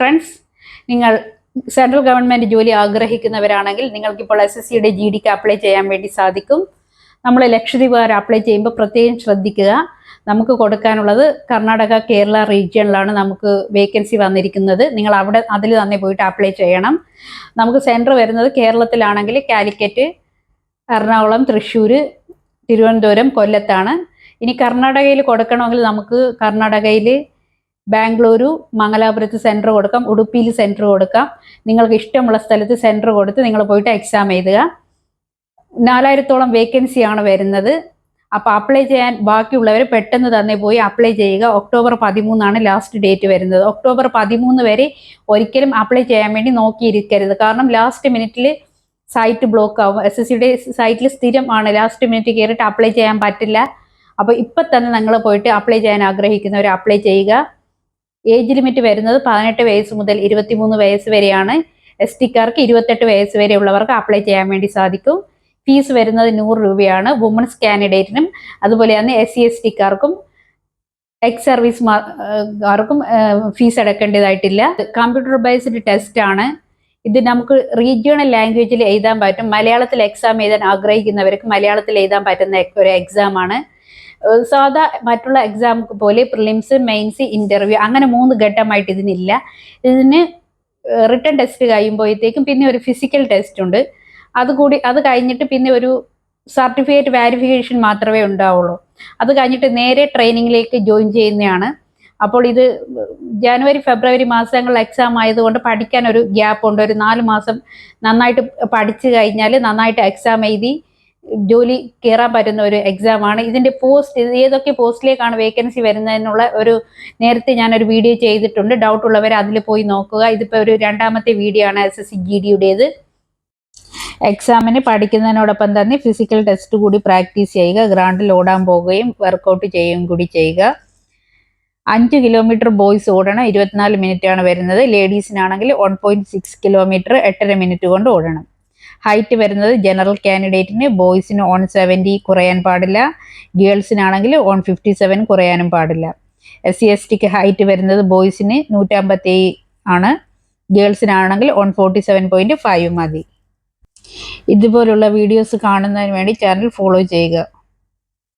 Friends, നിങ്ങൾ central government ജോലി ആഗ്രഹിക്കുന്നവരാണെങ്കിൽ നിങ്ങൾക്കിപ്പോൾ SSCയുടെ GDക്ക് അപ്ലൈ ചെയ്യാൻ വേണ്ടി സാധിക്കും. നമ്മൾ ലക്ഷദ്വീപുകാർ അപ്ലൈ ചെയ്യുമ്പോൾ പ്രത്യേകം ശ്രദ്ധിക്കുക. നമുക്ക് കൊടുക്കാനുള്ളത് കർണാടക, കേരള റീജിയണിലാണ് നമുക്ക് വേക്കൻസി വന്നിരിക്കുന്നത്. നിങ്ങൾ അതിൽ തന്നെ പോയിട്ട് അപ്ലൈ ചെയ്യണം. നമുക്ക് സെൻറ്റർ വരുന്നത് കേരളത്തിലാണെങ്കിൽ കാലിക്കറ്റ്, എറണാകുളം, തൃശ്ശൂർ, തിരുവനന്തപുരം, കൊല്ലത്താണ്. ഇനി കർണാടകയിൽ കൊടുക്കണമെങ്കിൽ നമുക്ക് കർണാടകയിൽ ബാംഗ്ലൂരു, മംഗലാപുരത്ത് സെൻറ്റർ കൊടുക്കാം, ഉടുപ്പിയിൽ സെൻറ്റർ കൊടുക്കാം. നിങ്ങൾക്ക് ഇഷ്ടമുള്ള സ്ഥലത്ത് സെൻറ്റർ കൊടുത്ത് നിങ്ങൾ പോയിട്ട് എക്സാം എഴുതുക. 4000-ഓളം വേക്കൻസിയാണ് വരുന്നത്. അപ്പോൾ അപ്ലൈ ചെയ്യാൻ ബാക്കിയുള്ളവർ പെട്ടെന്ന് തന്നെ പോയി അപ്ലൈ ചെയ്യുക. ഒക്ടോബർ 13 ലാസ്റ്റ് ഡേറ്റ് വരുന്നത്. ഒക്ടോബർ 13 വരെ ഒരിക്കലും അപ്ലൈ ചെയ്യാൻ വേണ്ടി നോക്കിയിരിക്കരുത്. കാരണം ലാസ്റ്റ് മിനിറ്റിൽ സൈറ്റ് ബ്ലോക്ക് ആവും. SSCയുടെ സൈറ്റിൽ സ്ഥിരമാണ് ലാസ്റ്റ് മിനിറ്റ് കയറിയിട്ട് അപ്ലൈ ചെയ്യാൻ പറ്റില്ല. അപ്പോൾ ഇപ്പം തന്നെ നിങ്ങൾ പോയിട്ട് അപ്ലൈ ചെയ്യാൻ ആഗ്രഹിക്കുന്നവർ അപ്ലൈ ചെയ്യുക. ഏജ് ലിമിറ്റ് വരുന്നത് 18 വയസ്സ് മുതൽ 23 വയസ്സ് വരെയാണ്. STക്കാർക്ക് 28 വയസ്സ് വരെ ഉള്ളവർക്ക് അപ്ലൈ ചെയ്യാൻ വേണ്ടി സാധിക്കും. ഫീസ് വരുന്നത് 100 രൂപയാണ്. വുമൺസ് കാൻഡിഡേറ്റിനും അതുപോലെ തന്നെ SC/STക്കാർക്കും എക്സ് സർവീസുകാർക്കും ഫീസ് അടക്കേണ്ടതായിട്ടില്ല. കമ്പ്യൂട്ടർ ബേസ്ഡ് ടെസ്റ്റ് ആണ് ഇത്. നമുക്ക് റീജിയണൽ ലാംഗ്വേജിൽ എഴുതാൻ പറ്റും. മലയാളത്തിൽ എക്സാം എഴുതാൻ ആഗ്രഹിക്കുന്നവർക്ക് മലയാളത്തിൽ എഴുതാൻ പറ്റുന്ന ഒരു എക്സാമാണ്. സാധാ മറ്റുള്ള എക്സാം പോലെ പ്രിലിംസ്, മെയിൻസ്, ഇൻ്റർവ്യൂ അങ്ങനെ 3 ഘട്ടമായിട്ട് ഇതിനില്ല. ഇതിന് റിട്ടൺ ടെസ്റ്റ് കഴിയുമ്പോഴത്തേക്കും പിന്നെ ഒരു ഫിസിക്കൽ ടെസ്റ്റ് ഉണ്ട്. അത് കഴിഞ്ഞിട്ട് പിന്നെ ഒരു സർട്ടിഫിക്കറ്റ് വെരിഫിക്കേഷൻ മാത്രമേ ഉണ്ടാവുള്ളൂ. അത് കഴിഞ്ഞിട്ട് നേരെ ട്രെയിനിങ്ങിലേക്ക് ജോയിൻ ചെയ്യുന്നതാണ്. അപ്പോൾ ഇത് ജനുവരി, ഫെബ്രുവരി മാസങ്ങളിൽ എക്സാം ആയതുകൊണ്ട് പഠിക്കാൻ ഒരു ഗ്യാപ്പ് ഉണ്ട്. ഒരു 4 മാസം നന്നായിട്ട് പഠിച്ചു കഴിഞ്ഞാൽ നന്നായിട്ട് എക്സാം എഴുതി ജോലി കയറാൻ പറ്റുന്ന ഒരു എക്സാമാണ്. ഇതിൻ്റെ പോസ്റ്റ് ഏതൊക്കെ പോസ്റ്റിലേക്കാണ് വേക്കൻസി വരുന്നതിനുള്ള നേരത്തെ ഞാനൊരു വീഡിയോ ചെയ്തിട്ടുണ്ട്. ഡൗട്ട് ഉള്ളവർ അതിൽ പോയി നോക്കുക. ഇതിപ്പോൾ ഒരു 2ാമത്തെ വീഡിയോ ആണ് SSC GDയുടേത്. എക്സാമിന് പഠിക്കുന്നതിനോടൊപ്പം തന്നെ ഫിസിക്കൽ ടെസ്റ്റ് കൂടി പ്രാക്ടീസ് ചെയ്യുക. ഗ്രൗണ്ടിൽ ഓടാൻ പോവുകയും വർക്കൗട്ട് ചെയ്യുകയും കൂടി ചെയ്യുക. 5 കിലോമീറ്റർ ബോയ്സ് ഓടണം. 24 മിനിറ്റാണ് വരുന്നത്. ലേഡീസിനാണെങ്കിൽ 1.6 കിലോമീറ്റർ 8.5 മിനിറ്റ് കൊണ്ട് ഓടണം. ഹൈറ്റ് വരുന്നത് ജനറൽ കാൻഡിഡേറ്റിന് ബോയ്സിന് 170 കുറയാൻ പാടില്ല. ഗേൾസിനാണെങ്കിൽ 157 കുറയാനും പാടില്ല. SC/STക്ക് ഹൈറ്റ് വരുന്നത് ബോയ്സിന് 157 ആണ്. ഗേൾസിനാണെങ്കിൽ 147.5 മതി. ഇതുപോലുള്ള വീഡിയോസ് കാണുന്നതിന് വേണ്ടി ചാനൽ ഫോളോ ചെയ്യുക.